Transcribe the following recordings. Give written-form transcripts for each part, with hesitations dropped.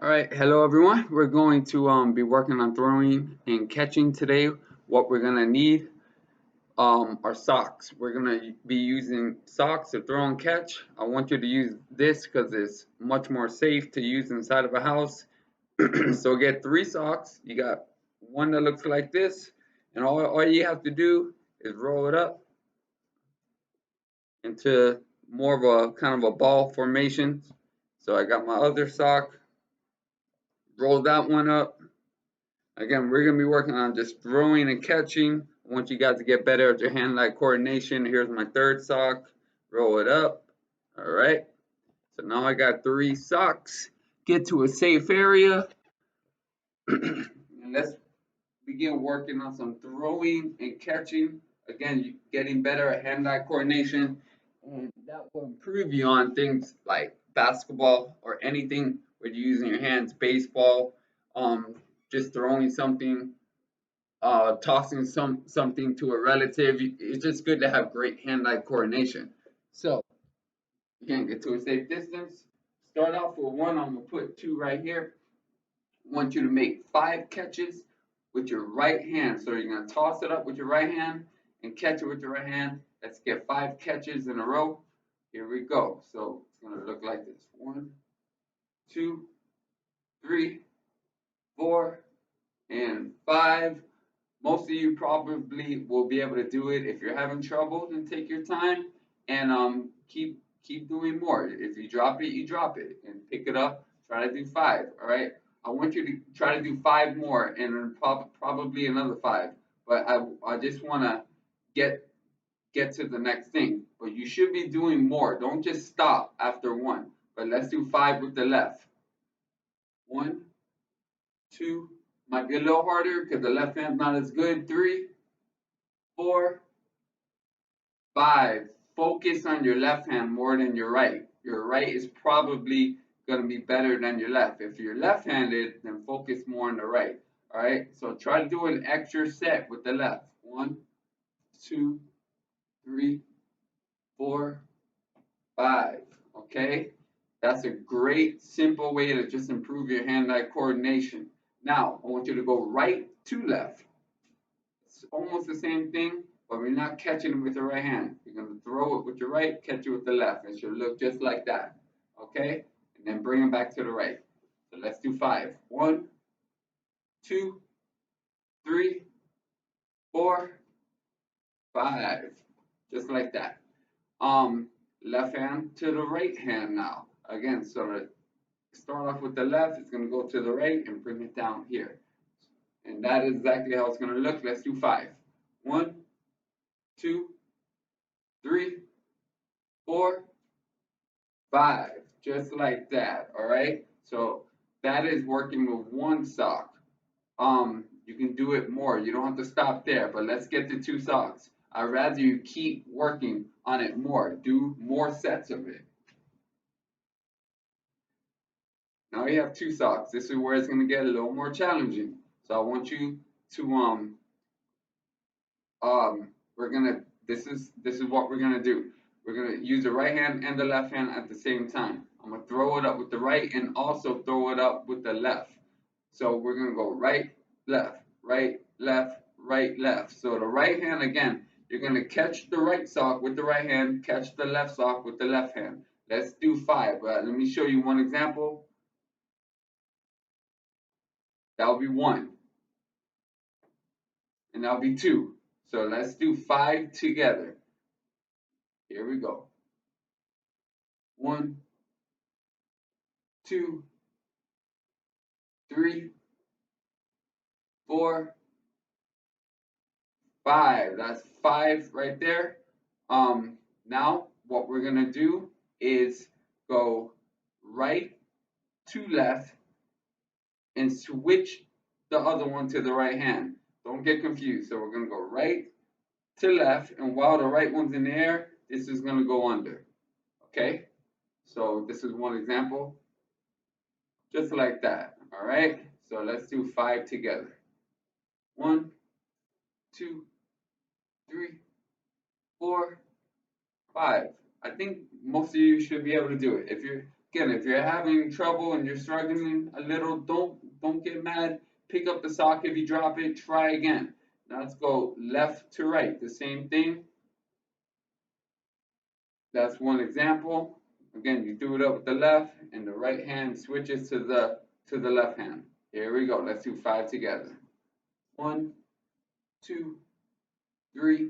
All right, hello everyone. We're going to be working on throwing and catching today. What we're gonna need are socks. We're gonna be using socks to throw and catch. I want you to use this because it's much more safe to use inside of a house. So get 3 socks. You got one that looks like this, and all you have to do is roll it up into more of a kind of a ball formation. So I got my other sock, roll that one up. Again, we're going to be working on just throwing and catching. I want you guys to get better at your hand-eye coordination. Here's my third sock. Roll it up. All right. So now I got 3 socks. Get to a safe area. And let's begin working on some throwing and catching. Again, getting better at hand-eye coordination. And that will improve you on things like basketball or anything where you're using your hands, baseball, um, just throwing something, tossing something to a relative. It's just good to have great hand-eye coordination. So again, get to a safe distance. Start off with one. I'm gonna put 2 right here. I want you to make 5 catches with your right hand. So you're gonna toss it up with your right hand and catch it with your right hand. Let's get 5 catches in a row. Here we go. So it's gonna look like this: 1, 2, 3, 4, and 5. Most of you probably will be able to do it. If you're having trouble, then take your time and keep doing more. If you drop it, you drop it and pick it up. Try to do 5. All right. I want you to try to do 5 more and then probably another 5. But I just want to get to the next thing. But you should be doing more. Don't just stop after 1. But let's do 5 with the left. 1, 2. Might be a little harder because the left hand's not as good. 3, 4, 5. Focus on your left hand more than your right. Your right is probably going to be better than your left. If you're left-handed, then focus more on the right. All right. So try to do an extra set with the left. 1, 2, 3, 4, 5. Okay. That's a great, simple way to just improve your hand-eye coordination. Now, I want you to go right to left. It's almost the same thing, but we're not catching it with the right hand. You're going to throw it with your right, catch it with the left. It should look just like that. Okay? And then bring it back to the right. So let's do 5. 1, 2, 3, 4, 5. Just like that. Left hand to the right hand now. Again, so to start off with the left, it's going to go to the right and bring it down here. And that is exactly how it's going to look. Let's do 5. 1, 2, 3, 4, 5. Just like that. All right. So that is working with 1 sock. You can do it more. You don't have to stop there. But let's get to 2 socks. I'd rather you keep working on it more. Do more sets of it. Now you have 2 socks. This is where it's going to get a little more challenging. So I want you to we're gonna this is what we're gonna do. We're gonna use the right hand and the left hand at the same time. I'm gonna throw it up with the right and also throw it up with the left. So we're gonna go right, left, right, left, right, left. So the right hand again, you're gonna catch the right sock with the right hand, catch the left sock with the left hand. Let's do 5. Let me show you one example. That'll be 1, and that'll be 2. So let's do 5 together. Here we go. 1, 2, 3, 4, 5. That's 5 right there. Now what we're gonna do is go right to left and switch the other one to the right hand. Don't get confused. So we're gonna go right to left, and while the right one's in the air, this is gonna go under. Okay? So this is one example. Just like that. All right. So let's do 5 together. 1, 2, 3, 4, 5. I think most of you should be able to do it. If you're Again, if you're having trouble and you're struggling a little, don't get mad. Pick up the sock. If you drop it, try again. Now let's go left to right. The same thing. That's one example. Again, you do it up with the left, and the right hand switches to the left hand. Here we go. Let's do 5 together. 1, 2, 3,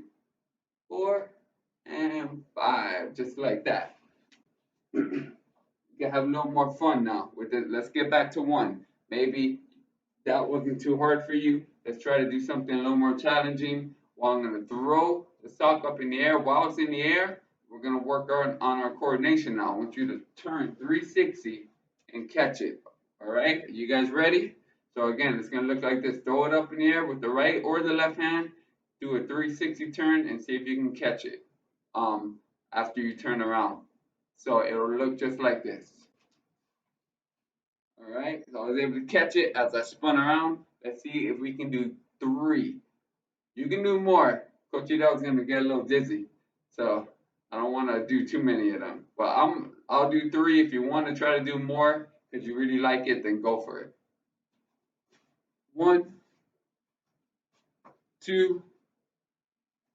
4, and 5. Just like that. You can have a little more fun now with it. Let's get back to 1. Maybe that wasn't too hard for you. Let's try to do something a little more challenging. Well, I'm going to throw the sock up in the air. While it's in the air, we're going to work on our coordination now. I want you to turn 360 and catch it. All right, you guys ready? So again, it's going to look like this. Throw it up in the air with the right or the left hand. Do a 360 turn and see if you can catch it after you turn around. So it'll look just like this. All right, so I was able to catch it as I spun around. Let's see if we can do 3. You can do more. Coach Edell is gonna get a little dizzy, so I don't want to do too many of them. But I'll do 3. If you want to try to do more because you really like it, then go for it. 1, 2,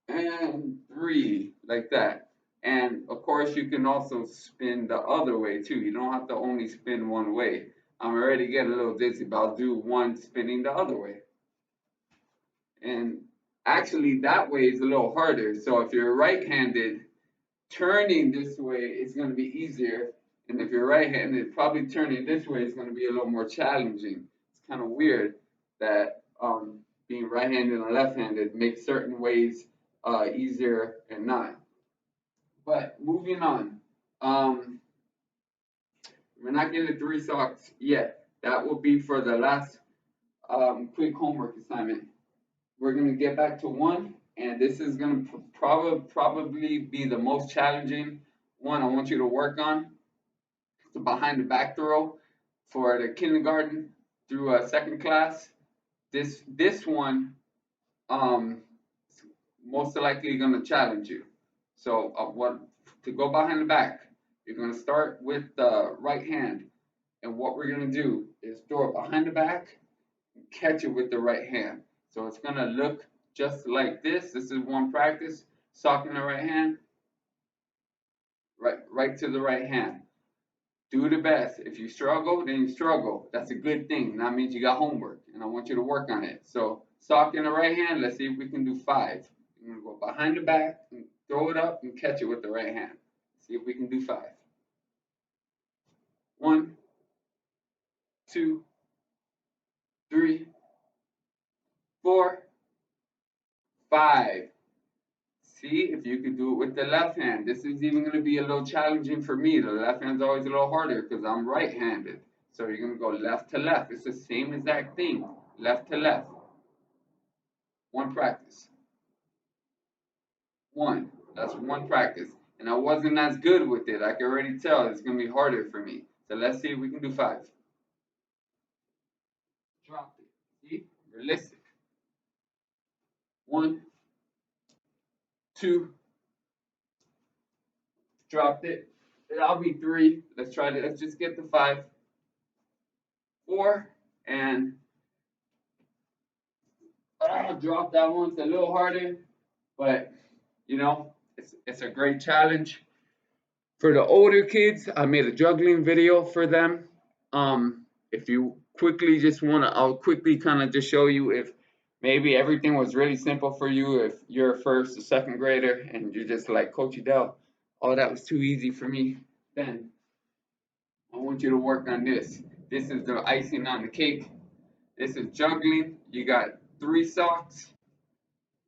and 3, like that. And of course, you can also spin the other way too. You don't have to only spin one way. I'm already getting a little dizzy, but I'll do 1 spinning the other way. And actually, that way is a little harder. So if you're right-handed, turning this way is going to be easier. And if you're right-handed, probably turning this way is going to be a little more challenging. It's kind of weird that being right-handed and left-handed makes certain ways easier and not. But moving on, we're not getting 3 socks yet. That will be for the last quick homework assignment. We're going to get back to 1, and this is going to probably be the most challenging one I want you to work on. It's a behind the back throw for the kindergarten through a 2nd class. This one most likely going to challenge you. So what to go behind the back, you're going to start with the right hand, and what we're going to do is throw it behind the back and catch it with the right hand. So it's going to look just like this. This is one practice. Sock in the right hand, right to the right hand. Do the best. If you struggle, then you struggle. That's a good thing. That means you got homework, and I want you to work on it. So sock in the right hand. Let's see if we can do 5. I'm going to go behind the back and throw it up and catch it with the right hand. See if we can do 5. 1, 2, 3, 4, 5. See if you can do it with the left hand. This is even going to be a little challenging for me. The left hand's always a little harder because I'm right-handed. So you're going to go left to left. It's the same exact thing. Left to left. 1 practice. 1. That's 1 practice. And I wasn't as good with it. I can already tell it's going to be harder for me. So let's see if we can do 5. Drop it. See? Realistic. 1, 2, dropped it. That'll be 3. Let's try to, let's just get the 5. 4, and drop that one. It's a little harder, but you know, it's a great challenge. For the older kids, I made a juggling video for them. If you quickly just wanna, I'll quickly kind of just show you if maybe everything was really simple for you. If you're a 1st or 2nd grader and you're just like Coach Edell, oh that was too easy for me, then I want you to work on this. This is the icing on the cake. This is juggling. You got 3 socks.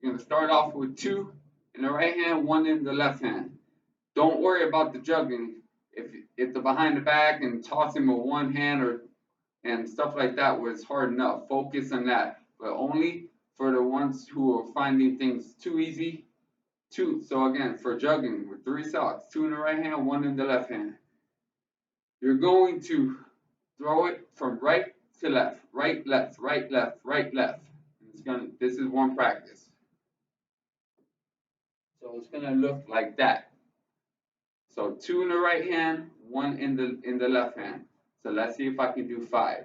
You're going to start off with 2 in the right hand, 1 in the left hand. Don't worry about the juggling. If the behind the back and tossing with 1 hand and stuff like that was hard enough, focus on that. But only for the ones who are finding things too easy. 2. So again, for juggling with 3 socks, 2 in the right hand, 1 in the left hand. You're going to throw it from right to left, right, left, right, left, right, left. This is 1 practice. So it's gonna look like that. So 2 in the right hand, 1 in the left hand. So let's see if I can do 5.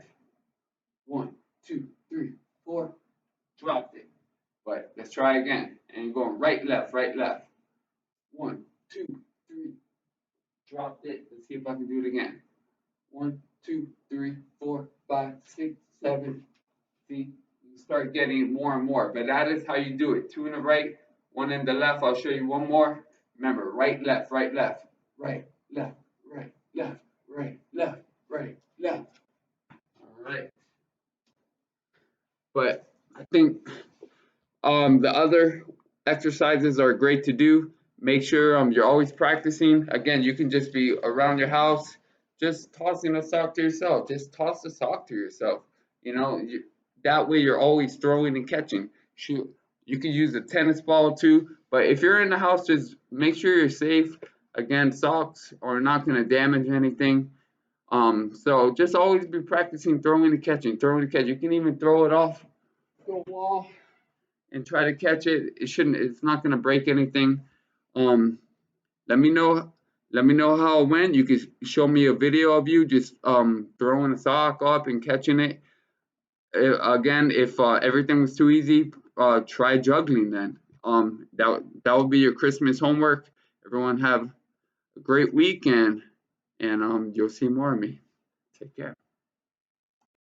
1, 2, 3, 4. Dropped it. But let's try again. And you're going right, left, right, left. 1, 2, 3. Dropped it. Let's see if I can do it again. 1, 2, 3, 4, 5, 6, 7. See, you start getting more and more. But that is how you do it. 2 in the right, 1 in the left. I'll show you one more. Remember, right, left, right, left. Right, left, right, left, right, left, right, left. All right. But I think the other exercises are great to do. Make sure you're always practicing. Again, you can just be around your house, just tossing a sock to yourself. Just toss the sock to yourself. That way you're always throwing and catching. Shoot, you can use a tennis ball too. But if you're in the house, just make sure you're safe. Again, socks are not going to damage anything. So just always be practicing throwing and catching, throwing and catching. You can even throw it off the wall and try to catch it. It's not gonna break anything. Um, let me know how it went. You can show me a video of you just throwing a sock up and catching it. Again, if everything was too easy, try juggling then. That will be your Christmas homework. Everyone have a great week and you'll see more of me. Take care.